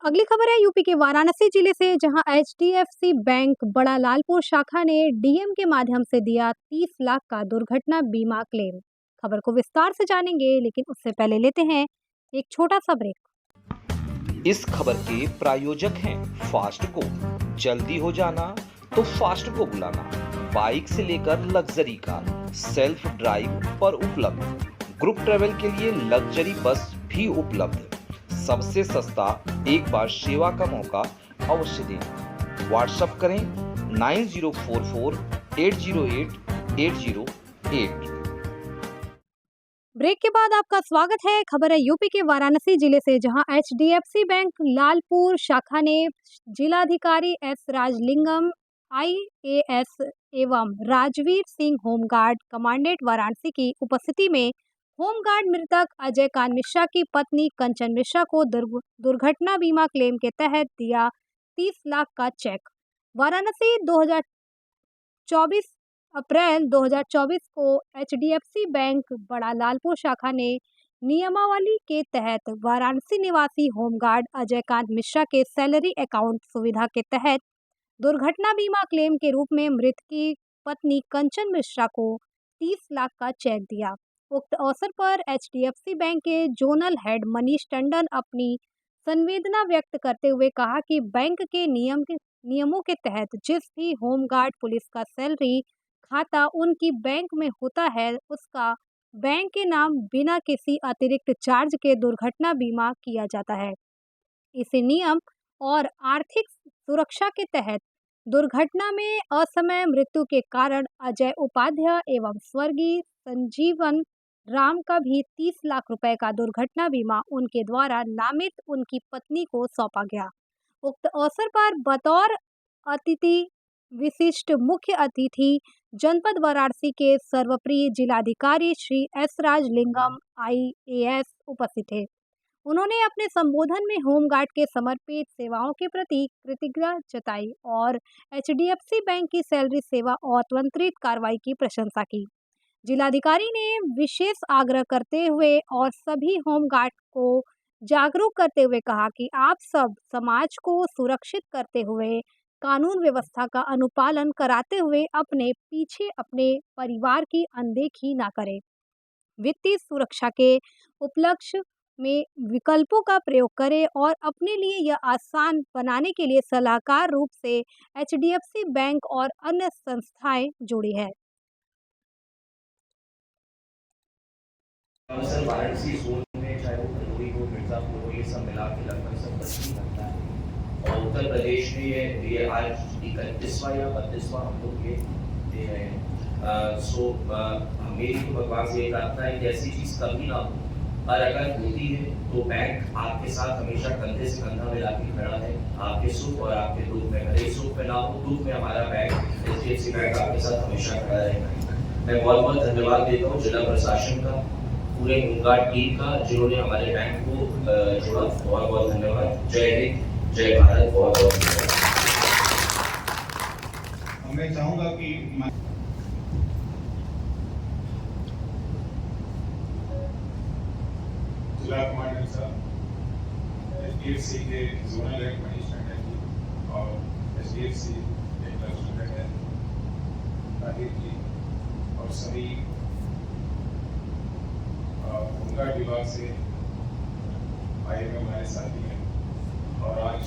अगली खबर है यूपी के वाराणसी जिले से, जहां एचडीएफसी बैंक बड़ा लालपुर शाखा ने डीएम के माध्यम से दिया 30 लाख का दुर्घटना बीमा क्लेम। खबर को विस्तार से जानेंगे, लेकिन उससे पहले लेते हैं एक छोटा सा ब्रेक। इस खबर के प्रायोजक हैं फास्ट को। जल्दी हो जाना तो फास्ट को बुलाना। बाइक से लेकर लग्जरी कार सेल्फ ड्राइव पर उपलब्ध। ग्रुप ट्रेवल के लिए लग्जरी बस भी उपलब्ध। सबसे सस्ता एक बार सेवा का मौका अवश्य दें। व्हाट्सएप करें 9044808808। ब्रेक के बाद आपका स्वागत है। खबर है यूपी के वाराणसी जिले से, जहां एचडीएफसी बैंक लालपुर शाखा ने जिलाधिकारी एस राजलिंगम आईएएस एवं राजवीर सिंह होमगार्ड कमांडेंट वाराणसी की उपस्थिति में होमगार्ड मृतक अजय कांत मिश्रा की पत्नी कंचन मिश्रा को दुर्घटना बीमा क्लेम के तहत दिया 30 लाख का चेक। वाराणसी अप्रैल 2024 को एचडीएफसी बैंक बड़ा लालपुर शाखा ने नियमावली के तहत वाराणसी निवासी होमगार्ड अजय कांत मिश्रा के सैलरी अकाउंट सुविधा के तहत दुर्घटना बीमा क्लेम के रूप में मृत की पत्नी कंचन मिश्रा को 30 लाख का चेक दिया। उक्त अवसर पर एचडीएफसी बैंक के जोनल हेड मनीष टंडन अपनी संवेदना व्यक्त करते हुए कहा कि बैंक के नियमों के तहत जिस भी होमगार्ड पुलिस का सैलरी खाता उनकी बैंक में होता है, उसका बैंक के नाम बिना किसी अतिरिक्त चार्ज के दुर्घटना बीमा किया जाता है। इसी नियम और आर्थिक सुरक्षा के तहत दुर्घटना में असमय मृत्यु के कारण अजय उपाध्याय एवं स्वर्गीय संजीवन राम का भी 30 लाख रुपए का दुर्घटना बीमा उनके द्वारा नामित उनकी पत्नी को सौंपा गया। उक्त अवसर पर बतौर अतिथि विशिष्ट मुख्य अतिथि जनपद वाराणसी के सर्वप्रिय जिलाधिकारी श्री एस राजलिंगम आईएएस उपस्थित थे। उन्होंने अपने संबोधन में होमगार्ड के समर्पित सेवाओं के प्रति कृतज्ञता जताई और एचडीएफसी बैंक की सैलरी सेवा और त्वरित कार्रवाई की प्रशंसा की। जिलाधिकारी ने विशेष आग्रह करते हुए और सभी होमगार्ड को जागरूक करते हुए कहा कि आप सब समाज को सुरक्षित करते हुए कानून व्यवस्था का अनुपालन कराते हुए अपने पीछे अपने परिवार की अनदेखी ना करें। वित्तीय सुरक्षा के उपलक्ष्य में विकल्पों का प्रयोग करें और अपने लिए यह आसान बनाने के लिए सलाहकार रूप से एचडीएफसी बैंक और अन्य संस्थाएं जुड़ी है। सर, वाराणसी जोन में चाहे वो भदोही हो, मिर्जापुर हो, ये सब मिला के लगभग 70 घंटा है। और उत्तर प्रदेश में ये आज 31वां या 32वां हम लोग ये दे रहे हैं। मेरी तो भगवान से ये प्रार्थना है कि ऐसी चीज़ कभी ना हो, और अगर होती है तो बैंक आपके साथ हमेशा कंधे से कंधा मिला के खड़ा है, आपके सुख और आपके दुख में। भले सुख में ना हो, दुख में हमारा बैंक एचडीएफसी बैंक आपके साथ हमेशा खड़ा रहेगा। मैं बहुत बहुत धन्यवाद देता हूँ जिला प्रशासन का, पूरे होमगार्ड टीम का, जिन्होंने हमारे बैंक को जोड़ा। बहुत बहुत धन्यवाद। जय हिंद, जय भारत। बहुत बहुत धन्यवाद। मैं चाहूंगा कि जिला कमांडेंट साहब, एचडीएफसी के जोनल हेड मनीष टंडन जी और एचडीएफसी के क्लस्टर हेड राजीव जी और सभी होमगार्ड विभाग से आए हुए हमारे साथी हैं, और आज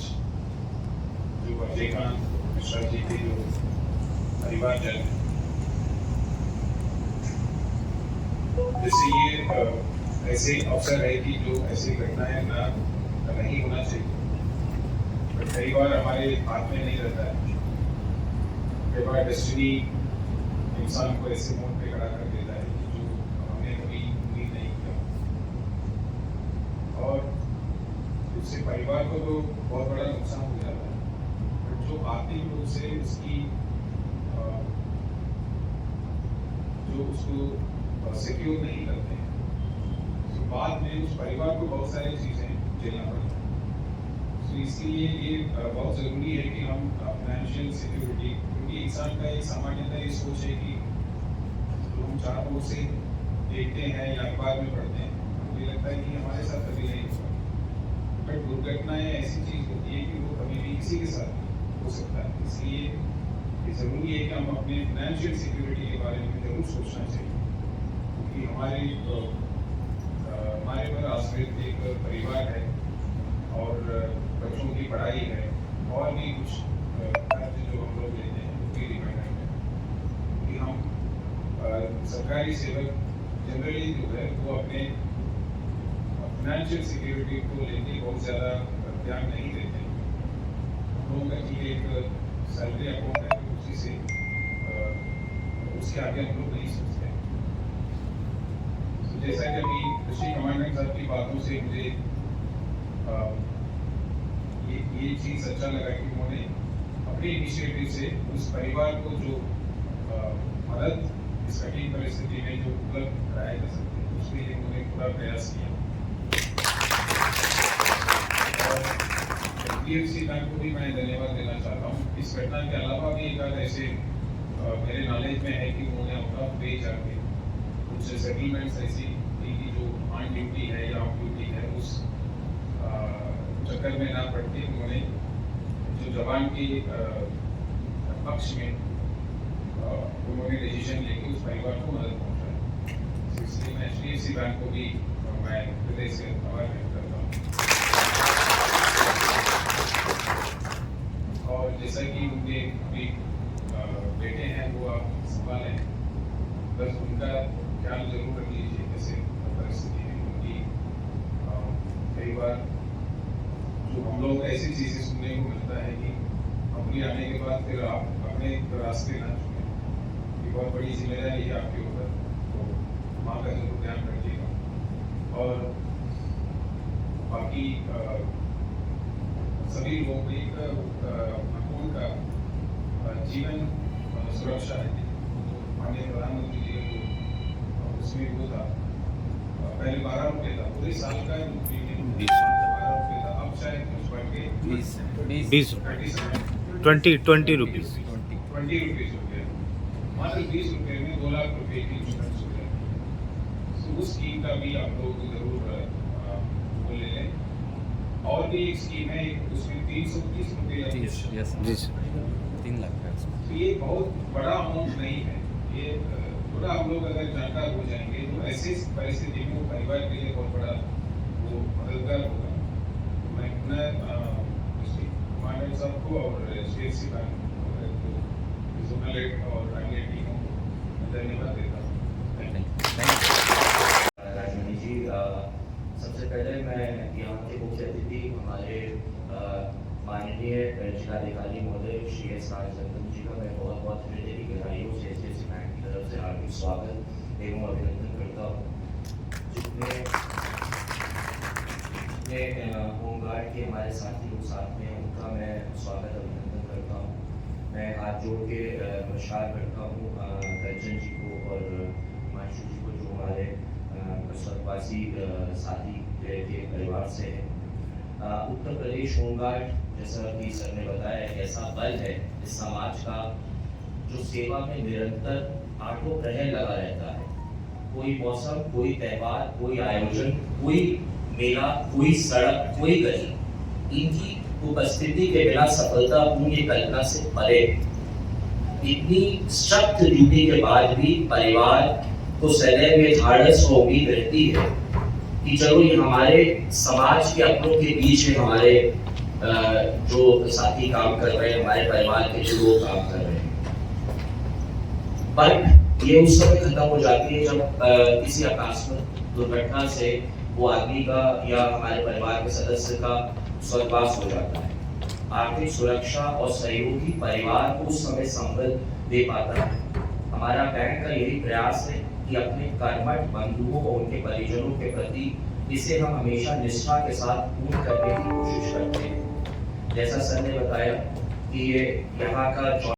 जो अजय कांत मिश्रा जी के जो परिवारजन है, जैसे ये ऐसे अवसर है कि जो ऐसी घटनाएं ना नहीं होना चाहिए, बट कई बार हमारे हाथ में नहीं रहता है। कई बार डेस्टिनी इंसान को ऐसे मोड़ पे खड़ा कर देता है कि जो हमने कभी उम्मीद नहीं किया, और उससे परिवार को तो बहुत बड़ा नुकसान हो जाता है, बट जो आर्थिक रूप से उसकी जो उसको सिक्योर नहीं करते हैं, तो बाद में उस परिवार को बहुत सारी चीज़ें झेलना पड़ता है। तो इसलिए ये बहुत ज़रूरी है कि हम फाइनेंशियल सिक्योरिटी, क्योंकि इंसान का एक सामान्यतः ये सोच है कि तो हम चारों ओर से देखते हैं या अखबार में पढ़ते हैं, मुझे लगता है कि हमारे साथ कभी नहीं होगा, बट दुर्घटनाएं ऐसी चीज़ हो सकता है। इसलिए ये ज़रूरी है कि हम अपने फाइनेंशियल सिक्योरिटी के बारे में जरूर सोचना चाहिए, क्योंकि हमारे पर आश्रित एक परिवार है और बच्चों की पढ़ाई है और भी कुछ खर्च जो हम लोग लेते हैं वो भी डिपेंडेंट है, क्योंकि हम सरकारी सेवक जनरली जो है वो अपने फाइनेंशियल सिक्योरिटी को लेके बहुत ज़्यादा ध्यान नहीं देते। हम लोगों का ठीक एक सैलरी अकाउंट है, उसी से उसके आगे हम लोग नहीं सोचते। तो जैसा कि अभी कृषि कमांडेंट साहब की बातों से मुझे ये चीज़ अच्छा लगा कि उन्होंने अपने इनिशिएटिव से उस परिवार को जो मदद इस कठिन परिस्थिति में जो उपलब्ध कराया जा सकते हैं उसके लिए उन्होंने पूरा प्रयास किया। और HDFC बैंक को भी मैं धन्यवाद देना चाहता हूँ। इस घटना के अलावा भी एक आध ऐसे मेरे नॉलेज में है कि उन्होंने अपना पे जाके कुछ सेटलमेंट्स ऐसी की जो ऑन ड्यूटी है या ऑफ ड्यूटी है उस चक्कर में ना पड़ते उन्होंने जो जवान के पक्ष में उन्होंने डिसीजन लेके उस परिवार को मदद पहुंचाई। इसलिए मैं HDFC बैंक को भी मैं हृदय से आभार व्यक्त करता हूँ। और जैसा कि उनके अभी बेटे हैं वो आप संभाल हैं, बस उनका ख्याल जरूर रख लीजिए कैसे परिस्थिति है, क्योंकि कई बार जो हम लोग ऐसी चीज़ें सुनने को मिलता है कि नौकरी आने के बाद फिर आप अपने रास्ते ना चुने, ये बहुत बड़ी जिम्मेदारी है आपके ऊपर, तो माँ का जरूर ध्यान रखिएगा। और बाकी सभी लोगों को एक उनका जीवन सुरक्षा है, माननीय प्रधानमंत्री जी का जो उसमें वो था पहले 12 रुपये था, पूरे साल का जो प्रीमियम 12 रुपये था, अब शायद कुछ बढ़ के 20 रुपीज़ 20 रुपीज़ हो गया। मात्र 20 रुपये में 2 लाख रुपये की इंश्योरेंस हो जाए। तो उस स्कीम का भी आप लोग जरूर वो ले लें। और भी एक स्कीम है, उसमें 330 रुपये जी 3 लाख का। तो ये बहुत बड़ा अमाउंट नहीं है, ये थोड़ा हम लोग अगर जानकार हो जाएंगे तो ऐसी परिस्थिति में वो परिवार के लिए बहुत बड़ा वो मददगार होगा। तो मैं अपना कमांडेंट साहब को और HDFC बैंक जोनल हेड और अन्य टीमों को धन्यवाद देता हूँ। राजमणि जी, सबसे पहले मैं यहाँ के मुख्य अतिथि हमारे माननीय जिलाधिकारी महोदय श्री S राजचंद्रन जी का मैं बहुत बहुत हृदय की गहराइयों से HDFC बैंक की तरफ से हार्दिक स्वागत एवं अभिनंदन करता हूँ। जितने होमगार्ड के हमारे साथी लोग साथ में उनका मैं स्वागत अभिनंदन करता हूँ। मैं हाथ जोड़ के नमस्कार करता हूँ कंचन जी को और हिमांशु जी को, जो हमारे स्वर्गवासी साथी के परिवार से है। उत्तर प्रदेश होमगार्ड, जैसा कि सर ने बताया, एक ऐसा बल है इस समाज का जो सेवा में निरंतर आठों प्रहर लगा रहता है। कोई मौसम, कोई त्यौहार, कोई आयोजन, कोई मेला, कोई सड़क, कोई गली, इनकी उपस्थिति के बिना सफलता पूरी कल्पना से परे। इतनी सख्त ड्यूटी के बाद भी परिवार को सदैव में ढाढ़स और उम्मीद रहती है कि चलो ये हमारे समाज के अपनों के बीच में हमारे जो साथी काम कर रहे हैं, हमारे परिवार के जो लोग काम कर रहे हैं। पर ये उस समय खत्म हो जाती है जब किसी आकस्मिक दुर्घटना से वो आदमी का या हमारे परिवार के सदस्य का स्वर्गवास हो जाता है। आर्थिक सुरक्षा और सहयोगी परिवार को उस समय संबल दे पाता है। हमारा बैंक का यही प्रयास है कि अपने कर्मठ बंधुओं और उनके परिजनों के प्रति इसे हम हमेशा निष्ठा के साथ पूर्ण करने की कोशिश करते हैं। जैसा सर ने बताया कि ये यहाँ का